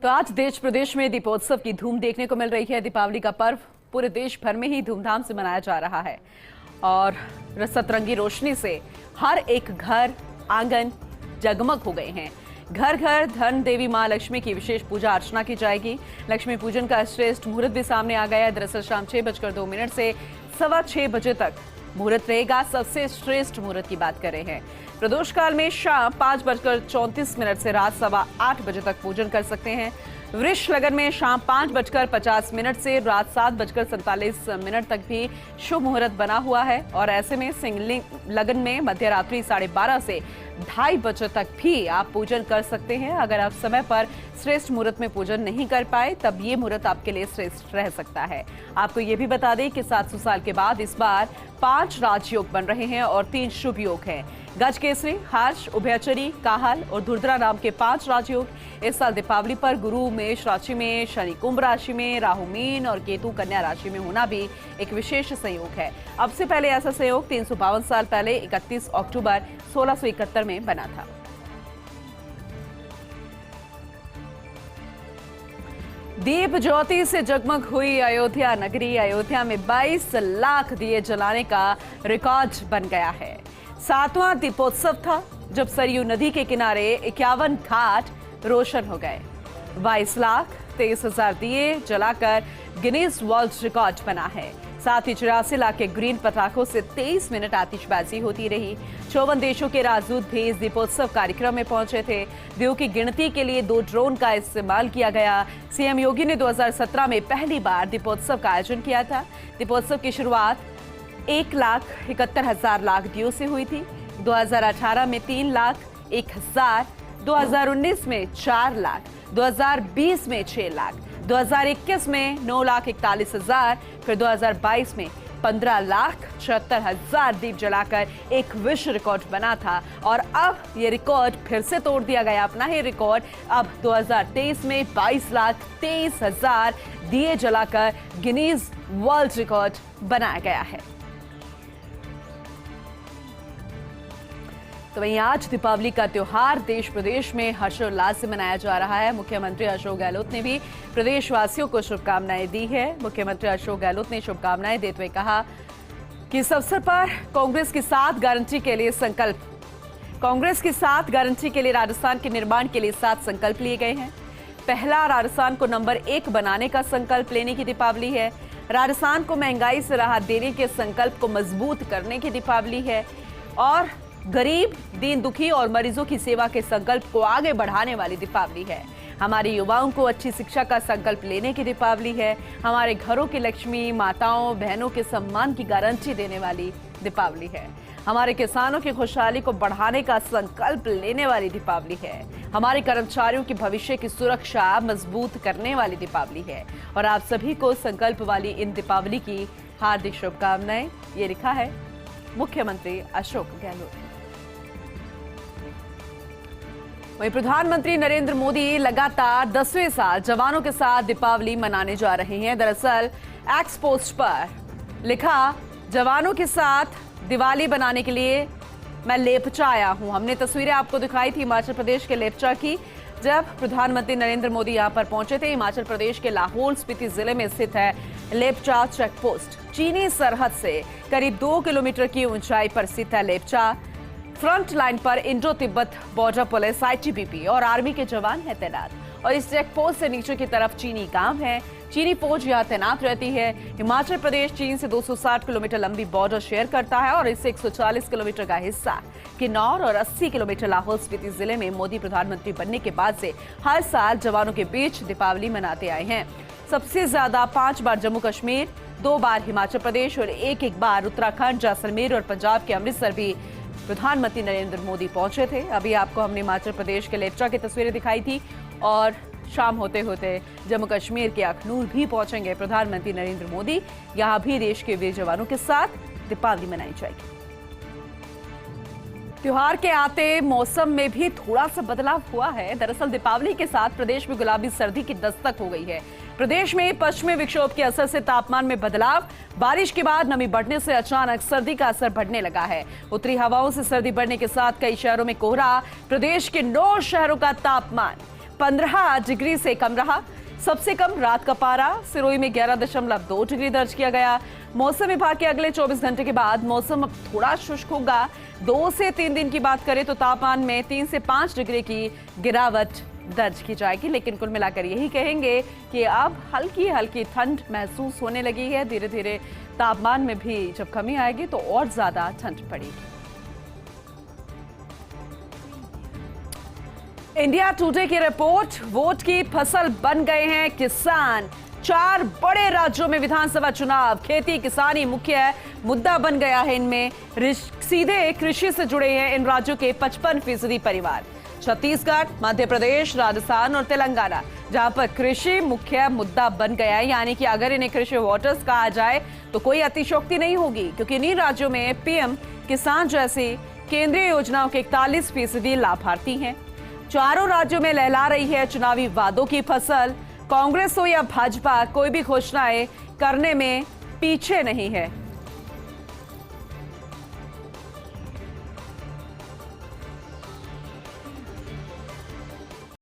तो आज देश प्रदेश में दीपोत्सव की धूम देखने को मिल रही है। दीपावली का पर्व पूरे देश भर में ही धूमधाम से मनाया जा रहा है और सतरंगी रोशनी से हर एक घर आंगन जगमग हो गए हैं। घर घर धन देवी मां लक्ष्मी की विशेष पूजा अर्चना की जाएगी। लक्ष्मी पूजन का श्रेष्ठ मुहूर्त भी सामने आ गया है। दरअसल शाम 6:02 से 6:15 बजे तक मुहूर्त रहेगा। सबसे श्रेष्ठ मुहूर्त की बात कर रहे हैं। प्रदोष काल में शाम 5:34 से रात 8:15 बजे तक पूजन कर सकते हैं। वृष लगन में शाम 5:50 से रात 7:47 तक भी शुभ मुहूर्त बना हुआ है और ऐसे में सिंह लगन में मध्य रात्रि 12:30 से 2:30 बजे तक भी आप पूजन कर सकते हैं। अगर आप समय पर श्रेष्ठ मुहूर्त में पूजन नहीं कर पाए तब ये मुहूर्त आपके लिए श्रेष्ठ रह सकता है। आपको ये भी बता दें कि 700 साल के बाद इस बार 5 राजयोग बन रहे हैं और 3 शुभ योग हैं। गजकेसरी, हर्ष, उभयचरी, काहल और धुर्धरा नाम के 5 राजयोग। इस साल दीपावली पर गुरु मेष राशि में, शनि कुंभ राशि में, राहु मीन और केतु कन्या राशि में होना भी एक विशेष संयोग है। अब से पहले ऐसा संयोग 352 साल पहले 31 अक्टूबर 1671 में बना था। दीप ज्योति से जगमग हुई अयोध्या नगरी। अयोध्या में 22 लाख दिए जलाने का रिकॉर्ड बन गया है। 7वां दीपोत्सव था जब सरयू नदी के किनारे 51 घाट रोशन हो गए। 22,23,000 दिए जलाकर गिनीज वर्ल्ड रिकॉर्ड बना है। साथ ही 84 लाख के ग्रीन पटाखों से 23 मिनट आतिशबाजी होती रही। 54 देशों के राजदूत भी इस दीपोत्सव कार्यक्रम में पहुंचे थे। दियों की गिनती के लिए 2 ड्रोन का इस्तेमाल किया गया। सीएम योगी ने 2017 में पहली बार दीपोत्सव का आयोजन किया था। दीपोत्सव की शुरुआत 1,71,000 लाख दियों से हुई थी। 2018 में 3,01,000, 2019 में 4 लाख, 2020 में 6 लाख, 2021 में 9,41,000, फिर 2022 में 15,76,000 दीप जलाकर एक विश्व रिकॉर्ड बना था और अब ये रिकॉर्ड फिर से तोड़ दिया गया। अपना ही रिकॉर्ड अब 2023 में 22,23,000 दिए जलाकर गिनीज वर्ल्ड रिकॉर्ड बनाया गया है। तो वहीं आज दीपावली का त्योहार देश प्रदेश में हर्षोल्लास से मनाया जा रहा है। मुख्यमंत्री अशोक गहलोत ने भी प्रदेशवासियों को शुभकामनाएं दी है। मुख्यमंत्री अशोक गहलोत ने शुभकामनाएं देते हुए कहा कि इस अवसर पर कांग्रेस की 7 गारंटी के लिए राजस्थान के निर्माण के लिए 7 संकल्प लिए गए हैं। पहला, राजस्थान को नंबर 1 बनाने का संकल्प लेने की दीपावली है। राजस्थान को महंगाई से राहत देने के संकल्प को मजबूत करने की दीपावली है और गरीब, दीन दुखी और मरीजों की सेवा के संकल्प को आगे बढ़ाने वाली दीपावली है। हमारे युवाओं को अच्छी शिक्षा का संकल्प लेने की दीपावली है। हमारे घरों की लक्ष्मी, माताओं बहनों के सम्मान की गारंटी देने वाली दीपावली है। हमारे किसानों की खुशहाली को बढ़ाने का संकल्प लेने वाली दीपावली है। हमारे कर्मचारियों की भविष्य की सुरक्षा मजबूत करने वाली दीपावली है और आप सभी को संकल्प वाली इन दीपावली की हार्दिक शुभकामनाएं। ये लिखा है मुख्यमंत्री अशोक गहलोत। वहीं प्रधानमंत्री नरेंद्र मोदी लगातार 10वें साल जवानों के साथ दीपावली मनाने जा रहे हैं। दरअसल एक्स पोस्ट पर लिखा, जवानों के साथ दिवाली बनाने के लिए मैं लेपचा आया हूं। हमने तस्वीरें आपको दिखाई थी हिमाचल प्रदेश के लेपचा की, जब प्रधानमंत्री नरेंद्र मोदी यहां पर पहुंचे थे। हिमाचल प्रदेश के लाहौल स्पीति जिले में स्थित है लेपचा चेक पोस्ट। चीनी सरहद से करीब 2 किलोमीटर की ऊंचाई पर स्थित है लेपचा। फ्रंट लाइन पर Indo Tibet border police, ITBP और आर्मी के जवान हैं तैनात और इस चेक पोस्ट से नीचे की तरफ चीनी गांव है। चीनी फौज यहां तैनात रहती है। हिमाचल प्रदेश चीन से 260 किलोमीटर लंबी बॉर्डर शेयर करता है और इससे 140 किलोमीटर का हिस्सा किन्नौर और 80 किलोमीटर लाहौल स्पीति जिले में मोदी प्रधानमंत्री बनने के बाद से हर साल जवानों के बीच दीपावली मनाते आए हैं। सबसे ज्यादा 5 बार जम्मू कश्मीर, 2 बार हिमाचल प्रदेश और एक बार उत्तराखंड, जैसलमेर और पंजाब के अमृतसर भी प्रधानमंत्री नरेंद्र मोदी पहुंचे थे। अभी आपको हमने हिमाचल प्रदेश के लेपचा की तस्वीरें दिखाई थी और शाम होते होते जम्मू कश्मीर के अखनूर भी पहुंचेंगे प्रधानमंत्री नरेंद्र मोदी। यहां भी देश के वीर जवानों के साथ दीपावली मनाई जाएगी। त्योहार के आते मौसम में भी थोड़ा सा बदलाव हुआ है। दरअसल दीपावली के साथ प्रदेश में गुलाबी सर्दी की दस्तक हो गई है। प्रदेश में पश्चिमी विक्षोभ के असर से तापमान में बदलाव, बारिश के बाद नमी बढ़ने से अचानक सर्दी का असर बढ़ने लगा है। उत्तरी हवाओं से सर्दी बढ़ने के साथ कई शहरों में कोहरा। प्रदेश के 9 शहरों का तापमान 15 डिग्री से कम रहा। सबसे कम रात का पारा सिरोही में 11.2 डिग्री दर्ज किया गया। मौसम विभाग के अगले 24 घंटे के बाद मौसम अब थोड़ा शुष्क होगा। 2 से 3 दिन की बात करें तो तापमान में 3 से 5 डिग्री की गिरावट दर्ज की जाएगी, लेकिन कुल मिलाकर यही कहेंगे कि अब हल्की हल्की ठंड महसूस होने लगी है। धीरे धीरे तापमान में भी जब कमी आएगी तो और ज्यादा ठंड पड़ेगी। इंडिया टुडे की रिपोर्ट, वोट की फसल बन गए हैं किसान। 4 बड़े राज्यों में विधानसभा चुनाव, खेती किसानी मुख्य मुद्दा बन गया है। इनमें सीधे कृषि से जुड़े हैं इन राज्यों के 55% परिवार। छत्तीसगढ़, मध्य प्रदेश, राजस्थान और तेलंगाना, जहां पर कृषि मुख्य मुद्दा बन गया है, यानी कि अगर इन्हें कृषि वोटर्स कहा जाए तो कोई अतिशयोक्ति नहीं होगी, क्योंकि इन्हीं राज्यों में पीएम किसान जैसी केंद्रीय योजनाओं के 41% लाभार्थी हैं। चारों राज्यों में लहला रही है चुनावी वादों की फसल। कांग्रेस हो या भाजपा, कोई भी घोषणाएं करने में पीछे नहीं है।